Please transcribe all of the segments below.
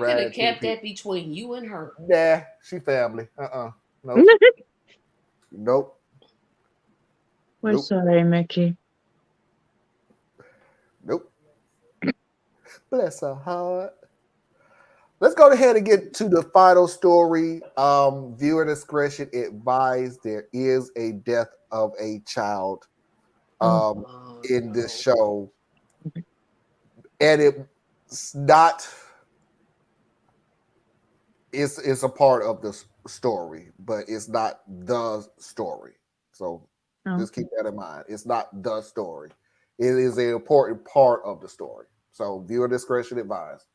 You could have Brad Pitt. kept that between you and her. Nah, she family. Nope. Nope. We're Nope. sorry, Mickey. Nope. Bless her heart. Let's go ahead and get to the final story. Viewer discretion advised. There is a death of a child in this show. And it's not, it's a part of the story, but it's not the story. So just keep that in mind. It's not the story. It is an important part of the story. So viewer discretion advised.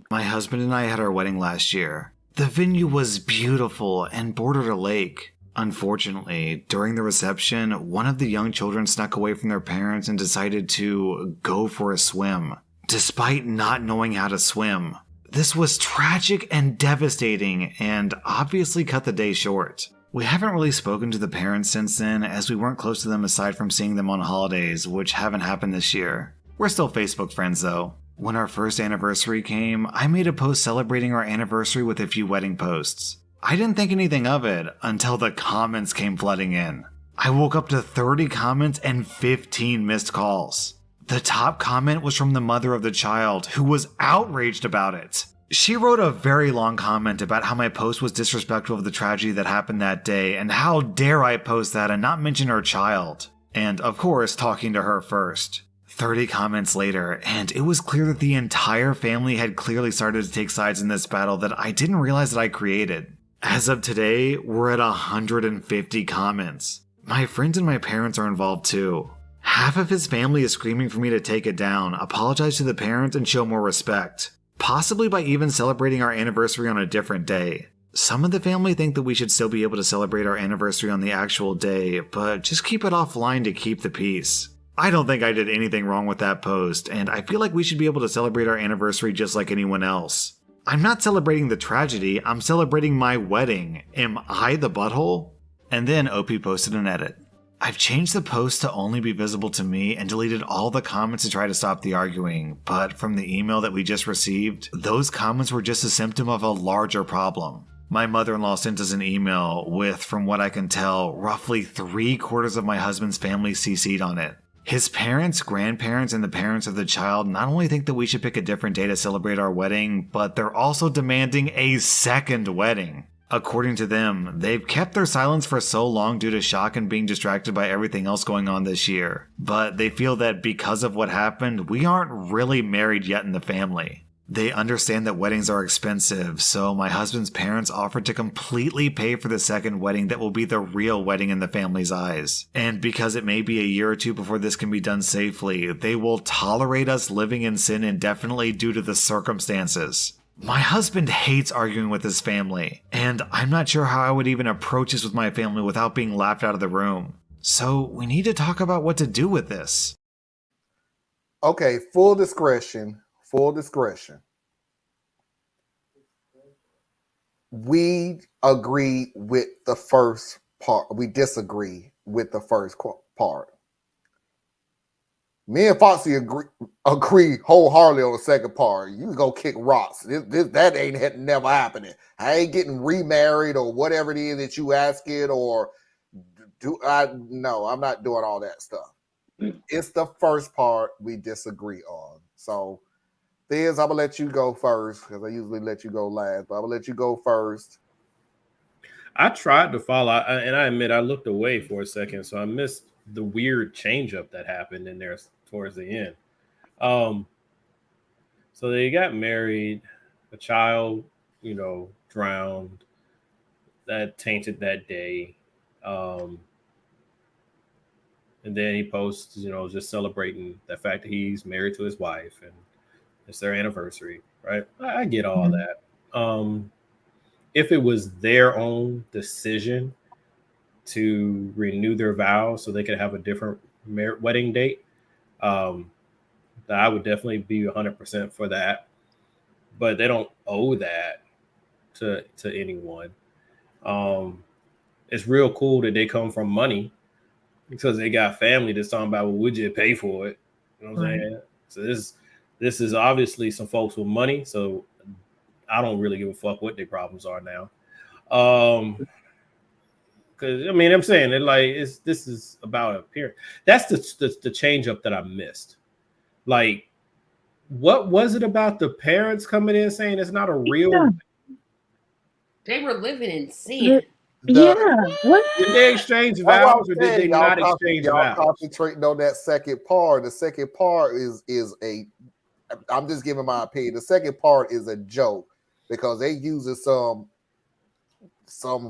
My husband and I had our wedding last year. The venue was beautiful and bordered a lake. Unfortunately, during the reception, one of the young children snuck away from their parents and decided to go for a swim, despite not knowing how to swim. This was tragic and devastating, and obviously cut the day short. We haven't really spoken to the parents since then, as we weren't close to them aside from seeing them on holidays, which haven't happened this year. We're still Facebook friends though. When our first anniversary came, I made a post celebrating our anniversary with a few wedding posts. I didn't think anything of it until the comments came flooding in. I woke up to 30 comments and 15 missed calls. The top comment was from the mother of the child, who was outraged about it. She wrote a very long comment about how my post was disrespectful of the tragedy that happened that day, and how dare I post that and not mention her child. And of course, talking to her first. 30 comments later, and it was clear that the entire family had clearly started to take sides in this battle that I didn't realize that I created. As of today, we're at 150 comments. My friends and my parents are involved too. Half of his family is screaming for me to take it down, apologize to the parents, and show more respect. Possibly by even celebrating our anniversary on a different day. Some of the family think that we should still be able to celebrate our anniversary on the actual day, but just keep it offline to keep the peace. I don't think I did anything wrong with that post, and I feel like we should be able to celebrate our anniversary just like anyone else. I'm not celebrating the tragedy, I'm celebrating my wedding. Am I the butthole? And then OP posted an edit. I've changed the post to only be visible to me and deleted all the comments to try to stop the arguing, but from the email that we just received, those comments were just a symptom of a larger problem. My mother-in-law sent us an email with, from what I can tell, roughly 3/4 of my husband's family CC'd on it. His parents, grandparents, and the parents of the child not only think that we should pick a different day to celebrate our wedding, but they're also demanding a second wedding. According to them, they've kept their silence for so long due to shock and being distracted by everything else going on this year. But they feel that because of what happened, we aren't really married yet in the family. They understand that weddings are expensive, so my husband's parents offered to completely pay for the second wedding that will be the real wedding in the family's eyes. And because it may be a year or two before this can be done safely, they will tolerate us living in sin indefinitely due to the circumstances. My husband hates arguing with his family, and I'm not sure how I would even approach this with my family without being laughed out of the room. So we need to talk about what to do with this. Okay, full discretion. Full discretion. We agree with the first part. We disagree with the first part. Me and Foxy agree wholeheartedly on the second part. You can go kick rocks. That ain't never happening. I ain't getting remarried or whatever it is that you asking, or no, I'm not doing all that stuff. It's the first part we disagree on. So Thiz, I'm gonna let you go first because I usually let you go last, but I'm gonna let you go first. I tried to follow, and I admit I looked away for a second, so I missed the weird change up that happened in there towards the end. So they got married, a child, drowned. That tainted that day. And then he posts, just celebrating the fact that he's married to his wife and it's their anniversary, right? I get all that. If it was their own decision to renew their vows so they could have a different wedding date, I would definitely be 100% for that. But they don't owe that to anyone. It's real cool that they come from money because they got family that's talking about, well, would you pay for it? You know what I'm saying? So this is obviously some folks with money. So I don't really give a fuck what their problems are now. Because I mean, I'm saying it like this is about appearance. That's the change up that I missed. Like, what was it about the parents coming in saying it's not a real? Yeah. They were living in sin. Yeah. What? Did they exchange That's what vows I'm or did they saying. Y'all, not exchange y'all vows? concentrating on that second part. The second part is a. I'm just giving my opinion. The second part is a joke because they using some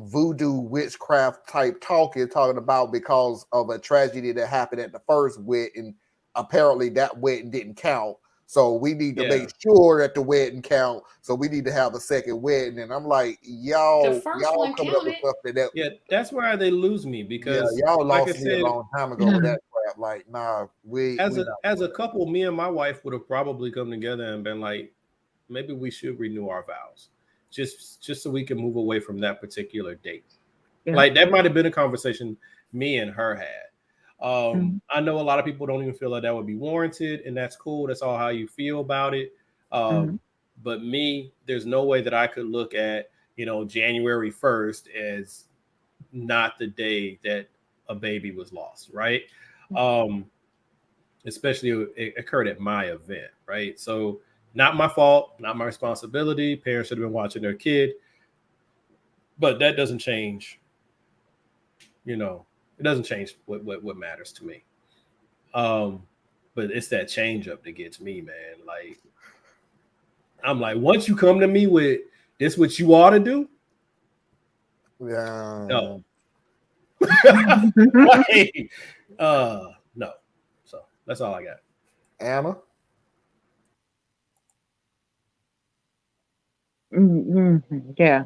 voodoo witchcraft type talking about because of a tragedy that happened at the first wedding. Apparently, that wedding didn't count. So we need to make sure that the wedding count. So we need to have a second wedding. And I'm like, y'all one coming up with counted. something Yeah, that's where they lose me because, y'all like I lost me a said, long time ago with that crap. Like, nah, as a couple, me and my wife would have probably come together and been like, maybe we should renew our vows, just so we can move away from that particular date. Yeah. Like that might have been a conversation me and her had. Mhm. I know a lot of people don't even feel like that would be warranted, and that's cool. That's all how you feel about it. Mhm. But me, there's no way that I could look at, January 1st as not the day that a baby was lost, right? Especially it occurred at my event, right? So not my fault, not my responsibility. Parents should have been watching their kid, but that doesn't change. It doesn't change what matters to me. But it's that change up that gets me, man. Like, I'm like, once you come to me with this, what you ought to do, Yeah. no. Like, no. So that's all I got. Anna? Mhm. Yeah.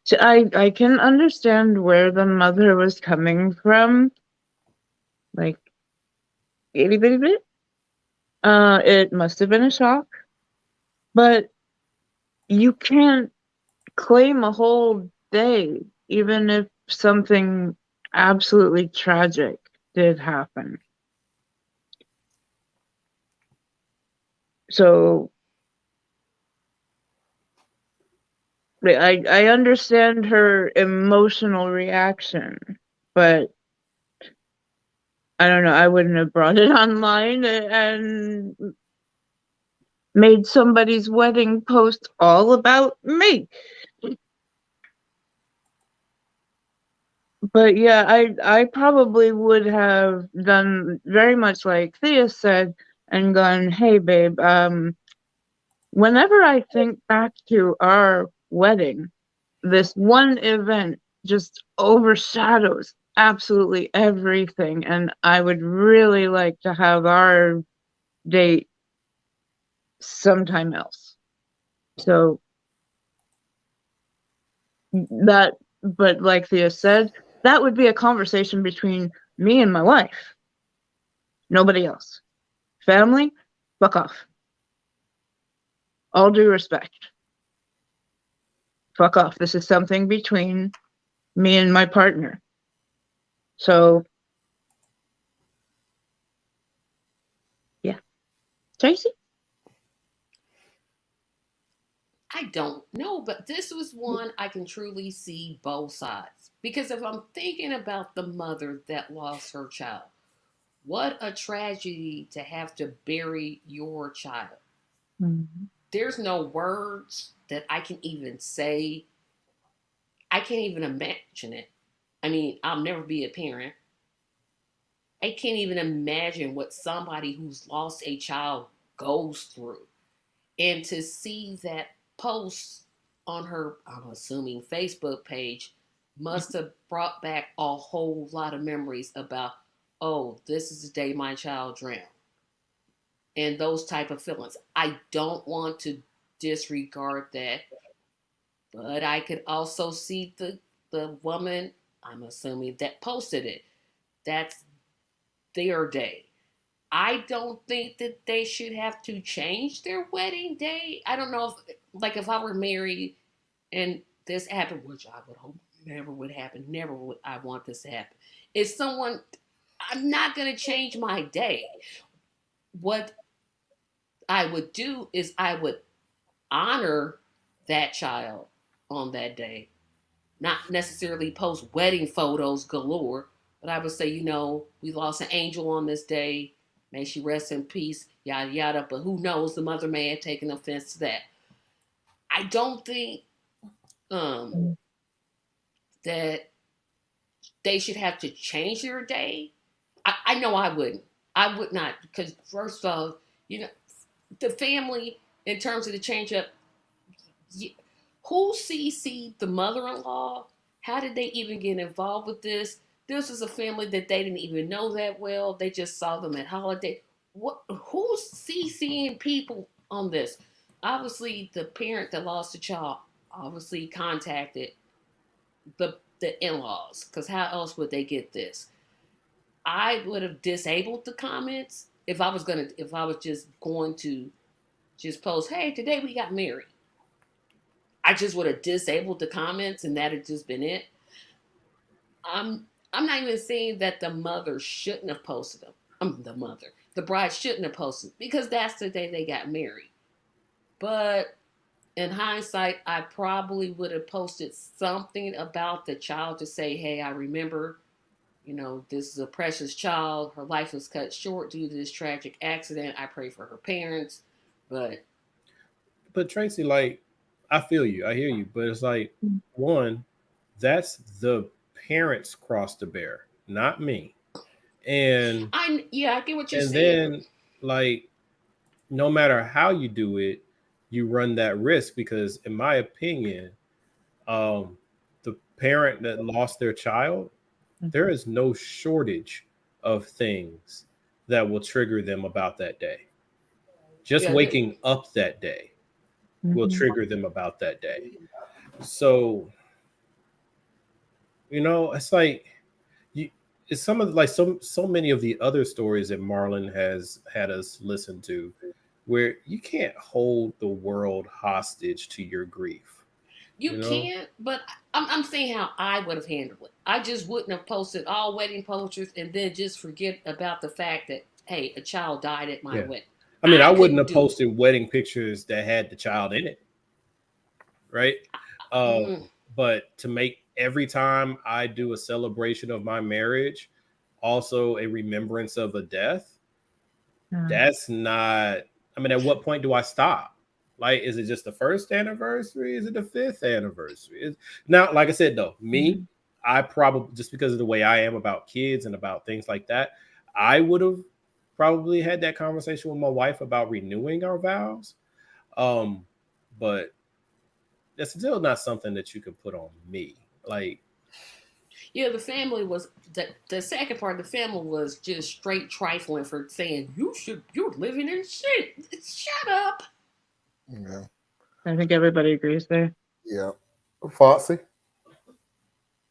So I can understand where the mother was coming from, like itty bitty bit. It must have been a shock, but you can't claim a whole day, even if something absolutely tragic did happen. So I understand her emotional reaction, but I don't know. I wouldn't have brought it online and made somebody's wedding post all about me. But yeah, I probably would have done very much like Thea said and gone, "Hey babe, whenever I think back to our wedding, this one event just overshadows absolutely everything, and I would really like to have our date sometime else." So but like Thea said, that would be a conversation between me and my wife. Nobody else. Family, fuck off. All due respect. Fuck off. This is something between me and my partner. So, yeah. Tracy? I don't know, but this was one I can truly see both sides. Because if I'm thinking about the mother that lost her child, what a tragedy to have to bury your child. Mm-hmm. There's no words that I can even say. I can't even imagine it. I mean, I'll never be a parent. I can't even imagine what somebody who's lost a child goes through. And to see that post on her, I'm assuming, Facebook page must have brought back a whole lot of memories about, oh, this is the day my child drowned. And those type of feelings. I don't want to disregard that, but I could also see the woman, I'm assuming, that posted it. That's their day. I don't think that they should have to change their wedding day. I don't know if I were married and this happened, which I would hope never would happen. Never would I want this to happen. If someone I'm not going to change my day. What I would do is I would honor that child on that day, not necessarily post wedding photos galore, but I would say, we lost an angel on this day. May she rest in peace, yada yada. But who knows? The mother may have taken offense to that. I don't think that they should have to change their day. I know I wouldn't. I would not, because first of all, the family, in terms of the change up, who CC'd the mother-in-law? How did they even get involved with this? This is a family that they didn't even know that well. They just saw them at holiday. Who's CCing people on this? Obviously, the parent that lost the child obviously contacted the in-laws, because how else would they get this? I would have disabled the comments if I was just going to just post, hey, today we got married. I just would have disabled the comments and that had just been it. I'm not even saying that the mother shouldn't have posted them. The bride shouldn't have posted, because that's the day they got married. But in hindsight, I probably would have posted something about the child to say, hey, I remember, this is a precious child. Her life was cut short due to this tragic accident. I pray for her parents. But Tracy, like, I feel you. I hear you. But it's like, one, that's the parents' cross to bear, not me. And I get what you're and saying. then, like, no matter how you do it, you run that risk, because, in my opinion, the parent that lost their child, there is no shortage of things that will trigger them about that day. Just waking up that day will trigger them about that day. So, it's like it's some of like so many of the other stories that Marlon has had us listen to, where you can't hold the world hostage to your grief. You can't, but I'm saying how I would have handled it. I just wouldn't have posted all wedding posters and then just forget about the fact that, hey, a child died at my wedding. I mean, I wouldn't have posted wedding pictures that had the child in it, right? But to make every time I do a celebration of my marriage also a remembrance of a death, that's not, I mean, at what point do I stop? Like, is it just the first anniversary? Is it the fifth anniversary? Now, like I said, though, me, I probably, just because of the way I am about kids and about things like that, I would have probably had that conversation with my wife about renewing our vows. But that's still not something that you can put on me. Like, yeah, the family was, the second part of the family was just straight trifling for saying, you're living in shit. Shut up. Yeah. I think everybody agrees there. Yeah. Foxy?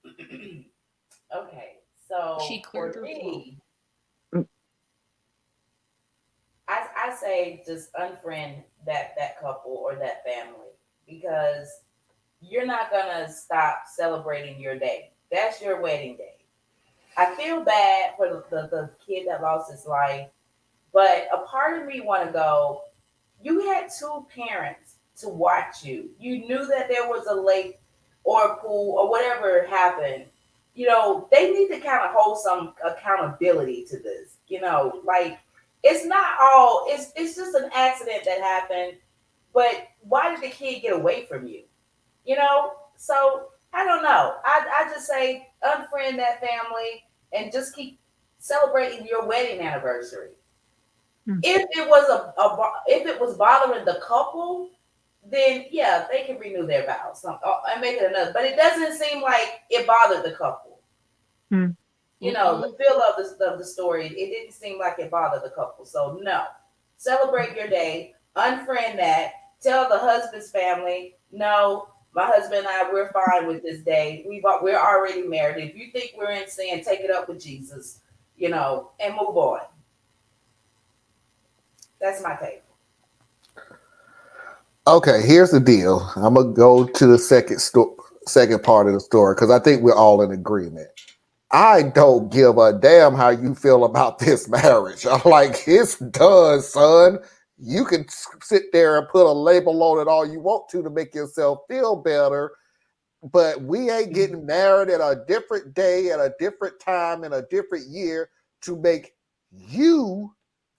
Okay, so She cleared her me, I say just unfriend that couple or that family, because you're not gonna stop celebrating your day. That's your wedding day. I feel bad for the kid that lost his life, but a part of me want to go, you had two parents to watch you. You knew that there was a lake or a pool or whatever happened. They need to kind of hold some accountability to this. Like, it's not all, it's just an accident that happened, but why did the kid get away from you? So I don't know. I just say unfriend that family and just keep celebrating your wedding anniversary. If it was if it was bothering the couple, then yeah, they can renew their vows and make it another. But it doesn't seem like it bothered the couple. The feel of the story, it didn't seem like it bothered the couple. So no, celebrate your day, unfriend that. Tell the husband's family, no, my husband and I, we're fine with this day. We're already married. If you think we're in sin, take it up with Jesus, and move on. That's my take. Okay, here's the deal. I'm gonna go to the second part of the story, because I think we're all in agreement. I don't give a damn how you feel about this marriage. I'm like, it's done, son. You can sit there and put a label on it all you want to make yourself feel better, but we ain't getting married at a different day, at a different time, in a different year to make you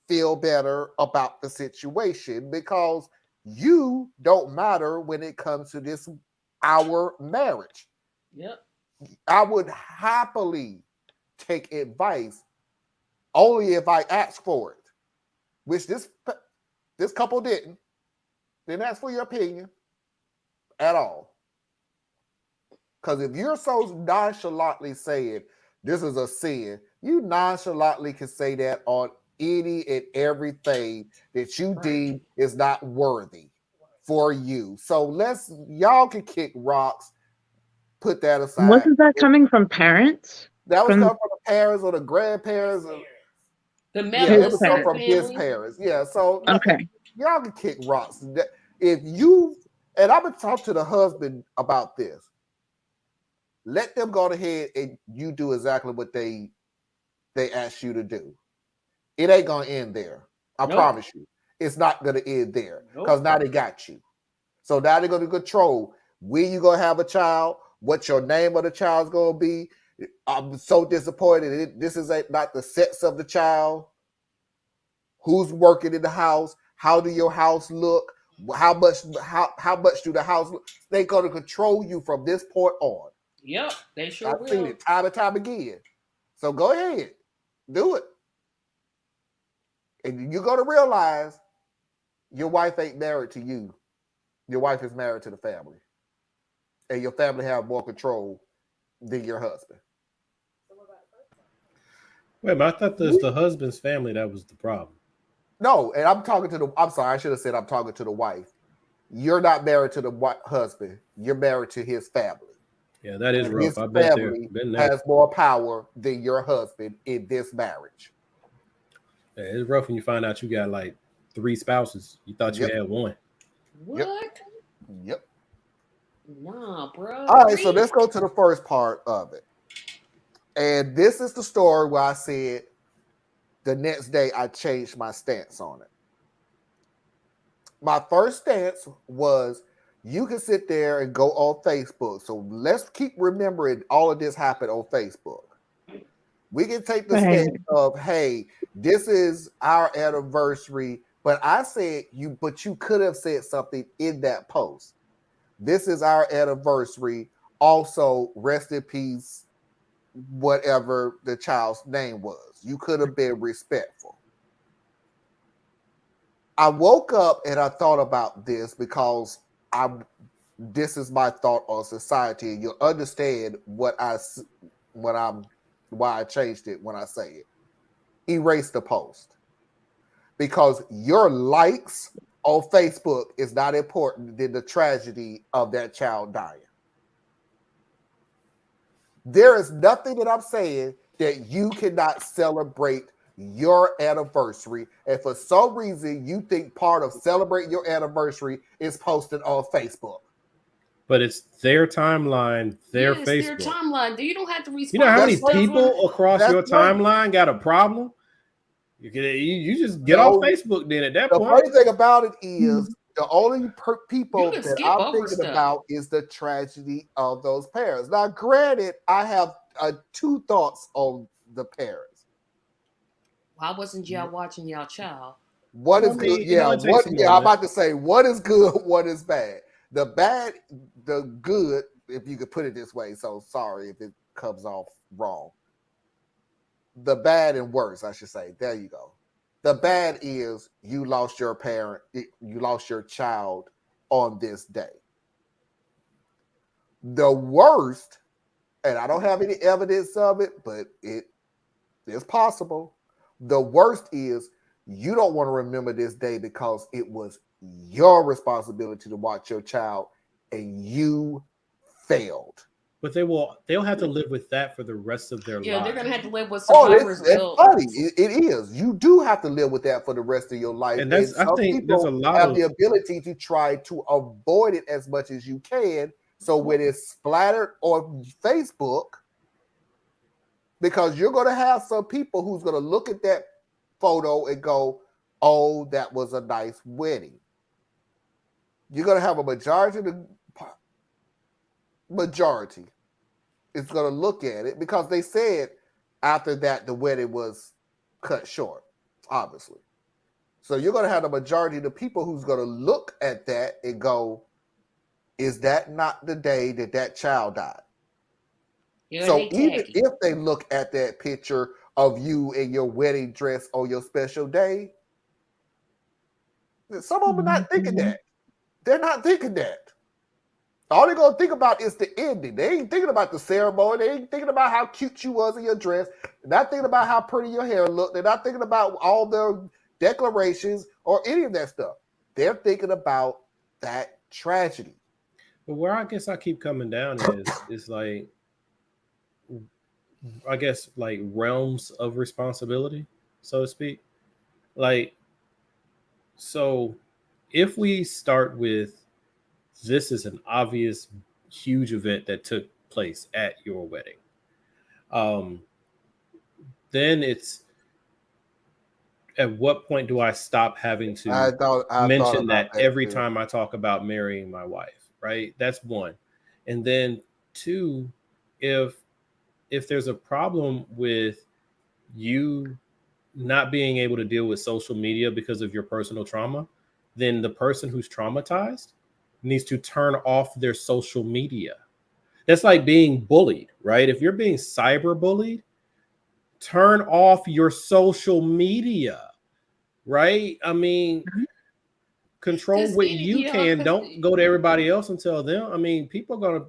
feel better about the situation, because you don't matter when it comes to this, our marriage. Yep. I would happily take advice only if I ask for it, which this couple didn't ask for your opinion at all. Because if you're so nonchalantly saying this is a sin, you nonchalantly can say that on any and everything that you deem is not worthy for you. So y'all can kick rocks, put that aside. Wasn't that coming from parents? That was coming from the parents or the grandparents. The it was coming from his parents. Yeah, so okay. Y'all can kick rocks. If you, and I'm going to talk to the husband about this. Let them go ahead and you do exactly what they asked you to do. It ain't going to end there. I promise you. It's not going to end there because now they got you. So now they're going to control when you going to have a child, what your name of the child's going to be. I'm so disappointed. This is not the sex of the child. Who's working in the house? How do your house look? How much do the house look? They're going to control you from this point on. Yep, they sure will. I've seen it time and time again. So go ahead. Do it. And you're going to realize your wife ain't married to you. Your wife is married to the family. And your family have more control than your husband. Wait, but I thought this the husband's family that was the problem. No, and I'm sorry, I should have said I'm talking to the wife. You're not married to the husband. You're married to his family. Yeah, that is rough. His I bet family has more power than your husband in this marriage. Yeah, it's rough when you find out you got like 3 spouses. You thought you had one. What? Yep. Nah, bro. All right, so let's go to the first part of it. And this is the story where I said the next day I changed my stance on it. My first stance was you can sit there and go on Facebook. So let's keep remembering all of this happened on Facebook. We can take the stance of, hey, this is our anniversary. But I said you could have said something in that post. This is our anniversary. Also, rest in peace, whatever the child's name was. You could have been respectful. I woke up and I thought about this because this is my thought on society. And you'll understand why I changed it when I say it. Erase the post. Because your likes on Facebook is not important than the tragedy of that child dying. There is nothing that I'm saying that you cannot celebrate your anniversary. And for some reason, you think part of celebrating your anniversary is posted on Facebook. But it's their timeline, their Facebook. It's their timeline. You don't have to respond. You know how many people across your timeline got a problem? You just get off Facebook then at that point. The funny thing about it is the only people that I'm thinking about is the tragedy of those parents. Now, granted, I have 2 thoughts on the parents. Why wasn't y'all watching y'all child? What is good? Yeah, I'm about to say what is good, what is bad. The good, if you could put it this way. So sorry if it comes off wrong. The bad and worse, I should say. There you go. The bad is you lost your parent, you lost your child on this day. The worst, and I don't have any evidence of it, but it is possible. The worst is you don't want to remember this day because it was your responsibility to watch your child and you failed. But they'll have to live with that for the rest of their lives. Yeah, they're gonna have to live with survivor's guilt. Funny. It is. You do have to live with that for the rest of your life. And I think there's a lot of the ability to try to avoid it as much as you can. So when it's splattered on Facebook, But you know what I'm saying? you don't because you're going to have some people who's going to look at that photo and go, oh, that was a nice wedding. You're going to have a majority is going to look at it because they said after that the wedding was cut short, obviously. So you're going to have the majority of the people who's going to look at that and go, is that not the day that that child died? So even if they look at that picture of you in your wedding dress on your special day, some of them are not thinking that. They're not thinking that. All they're going to think about is the ending. They ain't thinking about the ceremony. They ain't thinking about how cute you was in your dress. They're not thinking about how pretty your hair looked. They're not thinking about all the declarations or any of that stuff. They're thinking about that tragedy. But where I guess I keep coming down is like, I guess like realms of responsibility, so to speak. Like, so if we start with this is an obvious huge event that took place at your wedding, then it's at what point do I stop having to mention that every time I talk about marrying my wife, right? That's one. And then two, if there's a problem with you not being able to deal with social media because of your personal trauma, then the person who's traumatized needs to turn off their social media. That's like being bullied, right? If you're being cyber bullied, turn off your social media, right? I mean, control what you can. Don't go to everybody else and tell them. I mean, people are going to.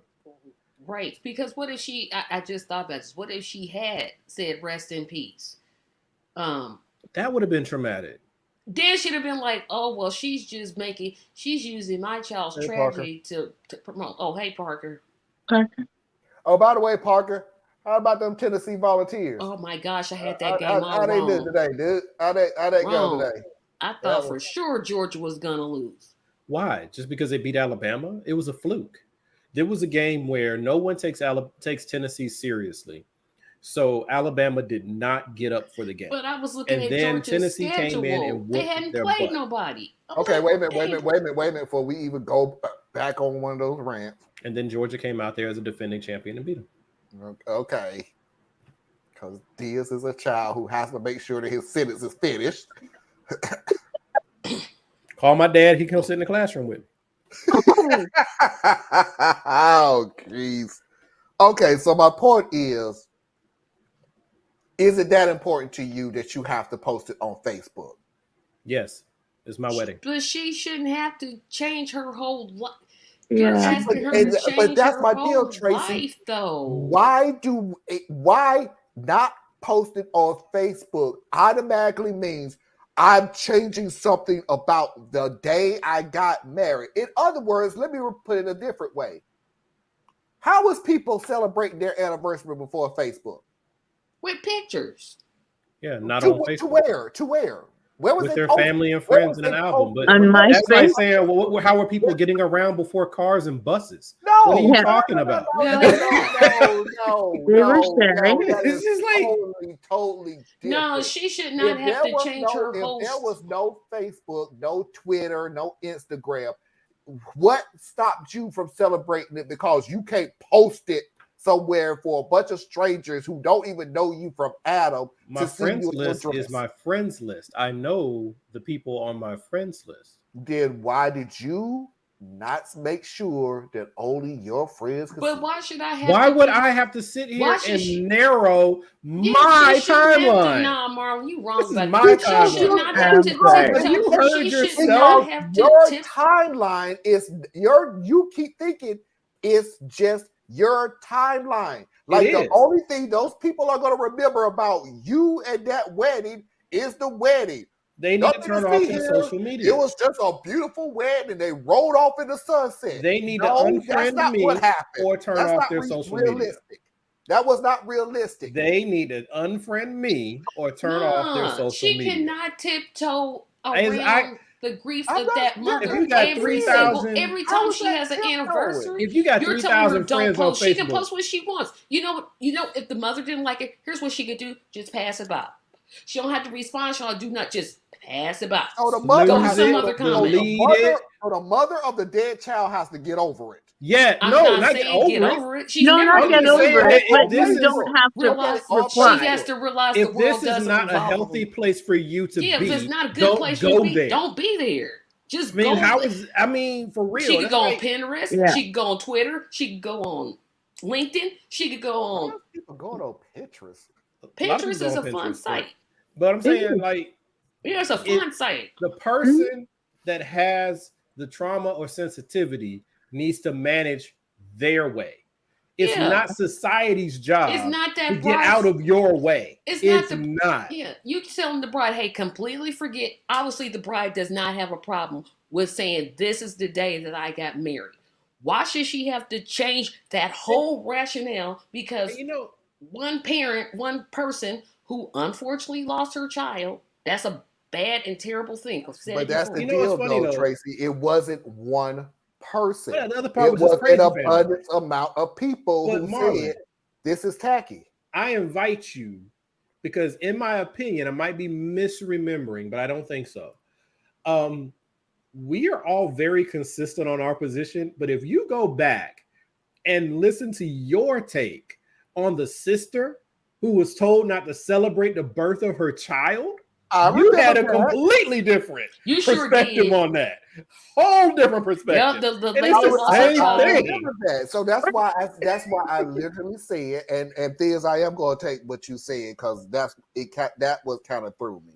Right. Because what if she, I just thought about this. What if she had said rest in peace? That would have been traumatic. Then she'd have been like, oh, well, she's using my child's tragedy to promote. Oh, hey, Parker. Oh, by the way, Parker, how about them Tennessee Volunteers? Oh, my gosh, I had that game all wrong. How they did today, dude? How they go today? I thought for sure Georgia was going to lose. Why? Just because they beat Alabama? It was a fluke. There was a game where no one takes Tennessee seriously. So Alabama did not get up for the game. But I was looking at then Georgia's Tennessee schedule. came in and they hadn't played nobody. Okay, wait a minute before we even go back on one of those rants. And then Georgia came out there as a defending champion and beat them. Okay. Because Diaz is a child who has to make sure that his sentence is finished. Call my dad. He comes sit in the classroom with me. Oh, jeez. Okay, so my point is it that important to you that you have to post it on Facebook? Yes, it's my wedding. But she shouldn't have to change her whole life. Yeah, but that's my deal, Tracy. Life, though. Why not post it on Facebook automatically means I'm changing something about the day I got married. In other words, let me put it a different way. How was people celebrating their anniversary before Facebook? With pictures. Yeah, not on Facebook. To where? Where was with their family and friends in an album? But on that's MySpace. like saying, well, how are people getting around before cars and buses? No, what are you talking about? No. It's just like totally different. No, she should not have to change her whole. If there was no Facebook, no Twitter, no Instagram, what stopped you from celebrating it because you can't post it somewhere for a bunch of strangers who don't even know you from Adam? My friends list is my friends list. I know the people on my friends list. Then why did you not make sure that only your friends could But see? why should I have Why would I have to sit here and narrow Yeah, my she shouldn't have timeline? to- Nah, Marlon, you wrong This is about my that. She should not have to timeline. TikTok. You heard She should yourself. not have to Your tip. timeline is you keep thinking it's just your timeline. Like the only thing those people are going to remember about you and that wedding is the wedding. They need to turn off their social media. It was just a beautiful wedding and they rode off in the sunset. They need to unfriend me or turn off their social media. That was not realistic. They need to unfriend me or turn off their social She media. cannot tiptoe around. the grief I'm of not- that if mother you got every 3,000 every How time is she that has an tiptoeing? anniversary. If you got You're telling her 3,000 don't friends on post. She can Facebook, post what she wants. You know, if the mother didn't like it, here's what she could do: just pass it by. She don't have to respond. She don't do not just pass it by. So the mother, Go to Lose some it, other so comment. delete it. the mother of the dead child has to get over it. Yeah, I'm no, not not get saying get over it. over it. She's No, never not I'm get gonna just get saying over over it, that but if this you is don't have to realize reply. she has to realize the if world this is doesn't not a revolve. healthy place for you to Yeah, be, if it's not a good don't place for go you to be, there. don't be there. Just I mean, go. how is? I mean, for real. She could that's go on like- Pinterest. Yeah. She could go on Twitter. She could go on LinkedIn. She could go Why on are people going on Pinterest? a lot of Pinterest. people Is go a on fun Pinterest, site. but I'm saying is. like Yeah, it's a It- fun site. the person that has the trauma or sensitivity needs to manage their way. It's Yeah. not society's job It's not to that get bride. out of your way. It's It's, not not. Yeah, you telling the bride, hey, completely forget. Obviously, the bride does not have a problem with saying this is the day that I got married. Why should she have to change that whole rationale? Because You know, one parent, one person who unfortunately lost her child, that's a bad and terrible thing. I've said But it that's before. the You know what's deal, funny, though, though? Tracy. It wasn't one person. yeah, the other part It was his was crazy an family. abundance amount of people But who Marlon, said this is tacky. I invite you because, in my opinion, I might be misremembering, but I don't think so. We are all very consistent on our position, but if you go back and listen to your take on the sister who was told not to celebrate the birth of her child, I you had a remember that. completely different You sure perspective did. on that. Whole different Yeah, perspective. the And lady it's the lost her same child. thing. remember that. So that's why I literally said, and Theas, I am going to take what you said because that was kind of through me.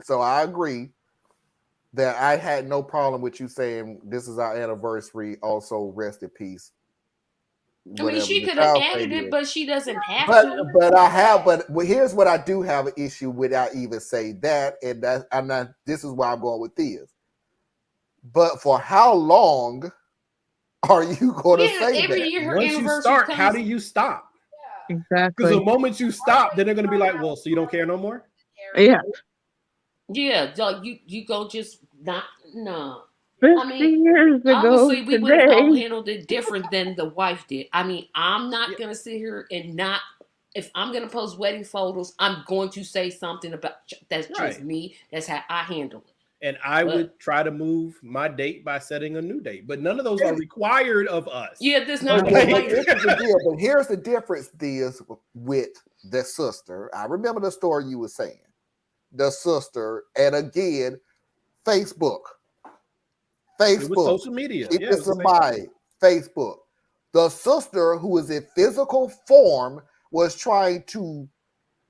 So I agree that I had no problem with you saying this is our anniversary. Also, rest in peace. I mean, she Whatever the could have child added fate it, is. but she doesn't have But to. but here's what I do have an issue with. I even say that, and that I'm not. This is why I'm going with Theas. But for how long are you going to Yeah, say every that? year her Once you anniversary start, comes. how do you stop? Because Exactly. the moment you stop, then they're going to be like, well, so you don't care no more? Yeah. Yeah, dog, you go just not no. 50 mean, years ago Obviously, we would have all today. handled it different than the wife did. I mean, I'm not Yeah. gonna sit here and not. If I'm gonna post wedding photos, I'm going to say something about that's just Right. me. That's how I handle it. And I But- would try to move my date by setting a new date, but none of those are required of us. Yeah, that's not But Okay. like, this is the deal. But here's the difference, Theas, with the sister. I remember the story you were saying. The sister, and again, Facebook. It was social media. Keep Yeah, it this was the in same mind. Facebook. The sister who is in physical form was trying to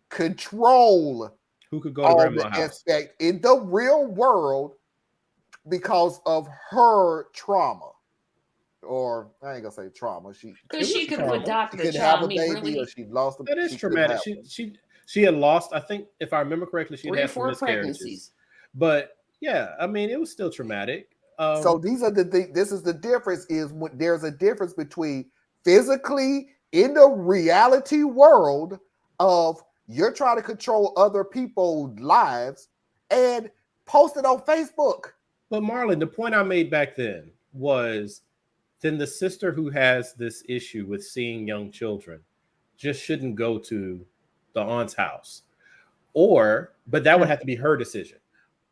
control Who could go to all the grandma's house? aspect in the real world because of her trauma. Or I ain't gonna say trauma. She because she could have trauma. adopted a could have child. a I mean, baby, really, or she lost a That is she couldn't traumatic. have She, one. she had lost, I think, if I remember correctly, she 3 or had some 4 miscarriages. pregnancies. But yeah, I mean, it was still traumatic. So these are this is the difference is when there's a difference between physically in the reality world of you're trying to control other people's lives and post it on Facebook. But Marlon, the point I made back then was then the sister who has this issue with seeing young children just shouldn't go to the aunt's house. But that would have to be her decision.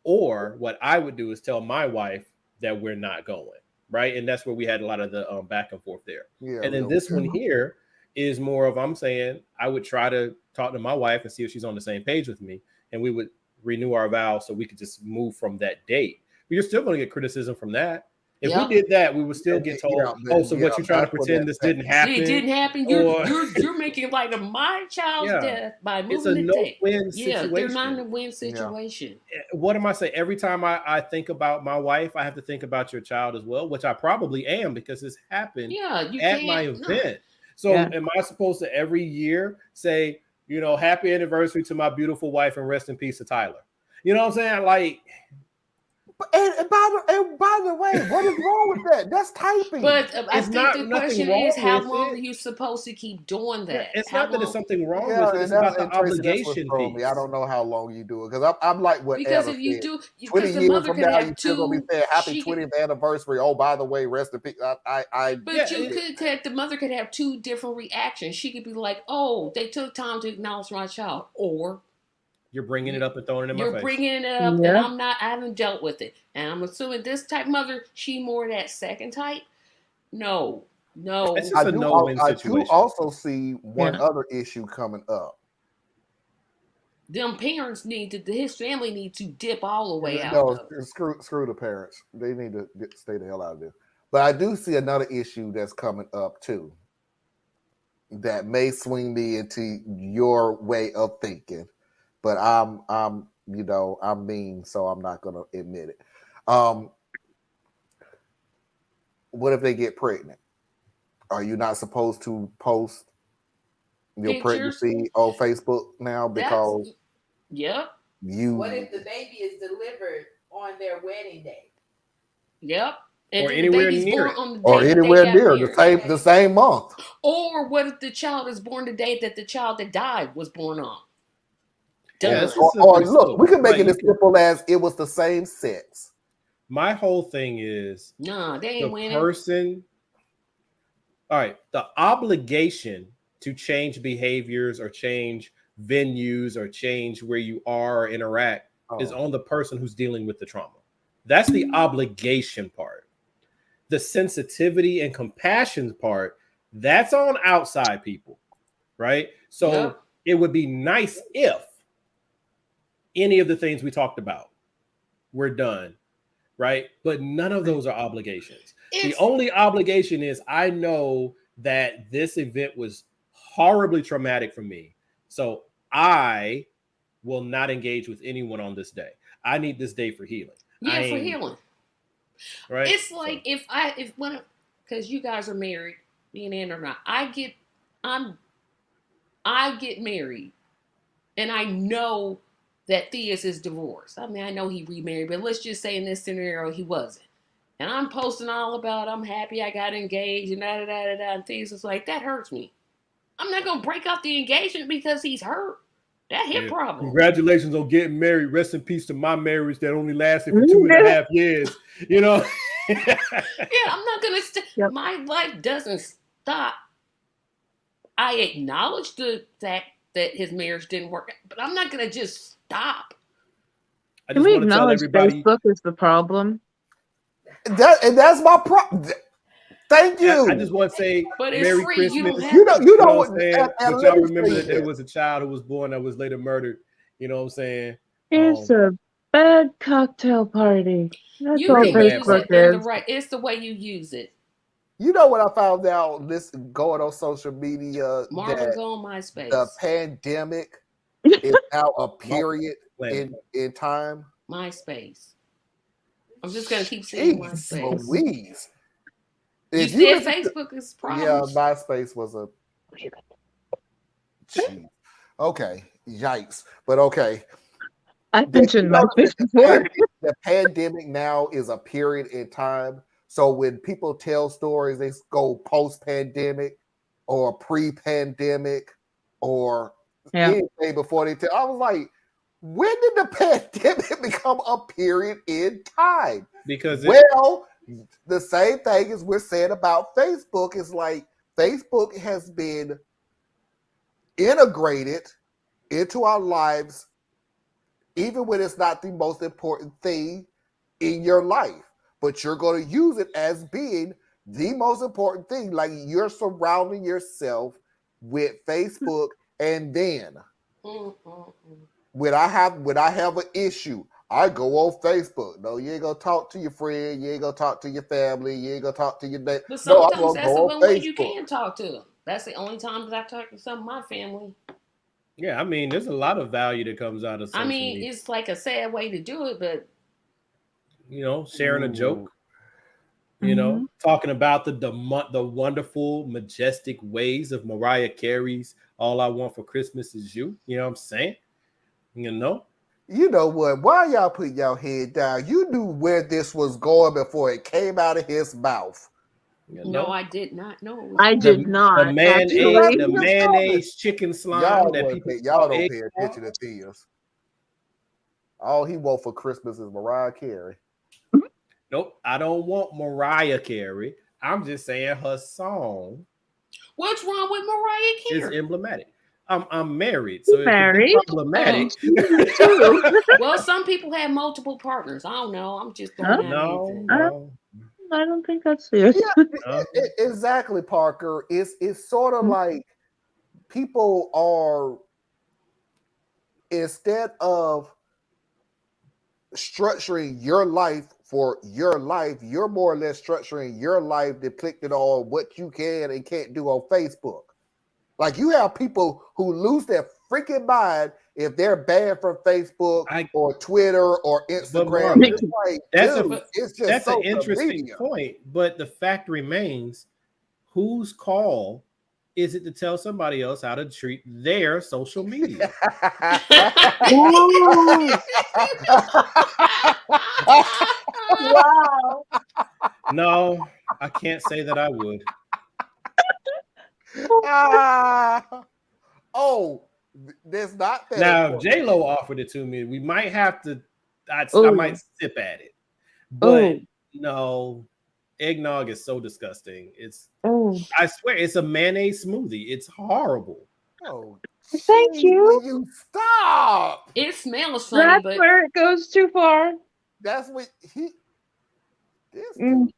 Or what I would do is tell my wife that we're not going, right? And that's where we had a lot of the back and forth there. Yeah, And then real- this one here is more of, I'm saying, I would try to talk to my wife and see if she's on the same page with me, and we would renew our vows so we could just move from that date. But you're still going to get criticism from that. If Yeah. we did that, we would still get told, Yeah, but- "Oh, so what you trying to that's what pretend this that- didn't happen?" It didn't happen. Or- You're making light of my child's Yeah. death by It's a moving the date. no-win Yeah, situation. they're not in a win situation. What am I saying? Every time I think about my wife, I have to think about your child as well, which I probably am because it's happened Yeah, you at can't. my no. event. So Yeah. am I supposed to every year say, happy anniversary to my beautiful wife and rest in peace to Tyler? You know what I'm saying? Like, And by the way, what is wrong with that? That's typing. But I It's think not the nothing question wrong is, how with long it. are you supposed to keep doing Yeah, that? it's How not that there's long? something wrong Yeah, with it. and It's about the Tracy, that's what's obligation throwing me. I piece. don't know how long you do it because I'm like what Because Anna if you said. do, 20 because the years mother from could now, you have still gonna be two. saying happy She could, 20th anniversary. Oh, by the way, rest in peace. I but Yeah, you could. The mother could have two different reactions. She could be like, "Oh, they took time to acknowledge my child," or you're bringing it up and throwing it in my you're face. bringing it up, and Yeah. I'm not. I haven't dealt with it, and I'm assuming this type mother, she more that second type. No, no. It's just a do. no-win I do situation. also see one Yeah. other issue coming up. Them parents need to. His family need to dip all the way out. No, Of it. screw the parents. They need to stay the hell out of this. But I do see another issue that's coming up too. That may swing me into your way of thinking, but I'm mean, so I'm not gonna admit it. What if they get pregnant? Are you not supposed to post your Pictures. pregnancy on Facebook now because That's. Yep. you What if the baby is delivered on their wedding day? Yep. And Or then anywhere the baby's near born it. on the day or that anywhere they got near married. the same month? Or what if the child is born the day that the child that died was born on? Yeah, Done. this is Or slippery look, slope. we can make Like, it as simple as it was the same sex. my whole thing is Nah, they the ain't winning. person. All right, the obligation to change behaviors or change venues or change where you are or interact is on the person who's dealing with the trauma. That's the obligation part. The sensitivity and compassion part, that's on outside people, right? So Yep. it would be nice if any of the things we talked about were done, right? But none of those are obligations. The It's only obligation is I know that this event was horribly traumatic for me. So I will not engage with anyone on this day. I need this day for healing. yeah for healing. Right? It's like because you guys are married, me and Ann are not. I get married, and I know that Theus is divorced. I mean, I know he remarried, but let's just say in this scenario he wasn't. And I'm posting all about I'm happy I got engaged and da da da da da. And Theus is like, that hurts me. I'm not gonna break off the engagement because he's hurt. That his problem. Congratulations on getting married. Rest in peace to my marriage that only lasted for 2.5 years. You know. Yeah, I'm not gonna. Yep. My life doesn't stop. I acknowledge the fact that his marriage didn't work, but I'm not gonna just stop. I Can just we want to tell acknowledge everybody. Facebook is the problem? That's my problem. Thank you. I just want to say But it's Merry free. Christmas. You don't have You know, to. you know what what? I'm saying? But let y'all me remember say that there this. was a child who was born that was later murdered. You know what I'm saying? It's a bad cocktail party. That's You all real can bad use Facebook it in the is. right. It's the way you use it. You know what I found out this going on social media Marvin's that on MySpace. the pandemic is now a period Planet. in time. MySpace. I'm just gonna keep saying Jeez MySpace. Louise. You If said listen to- Facebook is yeah, problems. MySpace was a. Jeez. Okay, yikes! But okay, I mentioned my face before. the pandemic now is a period in time. So when people tell stories, they go post-pandemic or pre-pandemic or Yeah. anything before they tell. I was like, when did the pandemic become a period in time? Because Well, the same thing as we're saying about Facebook is like Facebook has been integrated into our lives, even when it's not the most important thing in your life, but you're going to use it as being the most important thing. Like you're surrounding yourself with Facebook, and then when I have an issue, I go on Facebook. No, you ain't gonna talk to your friend. You ain't gonna talk to your family. You ain't gonna talk to your neighbor. But No, I'm sometimes gonna that's the go only on way you Facebook. can talk to them. That's the only time that I talk to some of my family. yeah, I mean, there's a lot of value that comes out of social I mean, media. it's like a sad way to do it, but You know, sharing a joke. Mhm. You know, talking about the wonderful, majestic ways of Mariah Carey's "All I Want for Christmas Is You." You know what I'm saying? You know, You know what? Why y'all put y'all head down? You knew where this was going before it came out of his mouth. You No, know? I did not know it was I going did on. not, You actually. got The to get mayonnaise chicken slime Y'all, that wouldn't people pay, y'all call don't egg pay salad. attention to Thea's. All he want for Christmas is Mariah Carey. Nope, I don't want Mariah Carey. I'm just saying her song What's wrong with Mariah is Carey? emblematic. I'm married, so it could be Married? problematic. Too. Well, some people have multiple partners. I don't know. I'm just throwing out No, anything. no, I don't think that's fair. Yeah, no. exactly, Parker. It's sort of like people are, instead of structuring your life for your life, you're more or less structuring your life depicted on what you can and can't do on Facebook. Like, you have people who lose their freaking mind if they're banned from Facebook or Twitter or Instagram. Marlon, It's like, that's dude, it's just that's an social interesting media. point. But the fact remains, whose call is it to tell somebody else how to treat their social media? Ooh, wow. No, I can't say that I would. Oh, there's not that. Now, if important. J-Lo offered it to me, we might have to. I Ooh. might sip at it, but Ooh. no, eggnog is so disgusting. It's. Oh, I swear, it's a mayonnaise smoothie. It's horrible. Oh, thank geez, you. will you stop? It smells funny, That's but where it goes too far. That's what he. This Mm. dude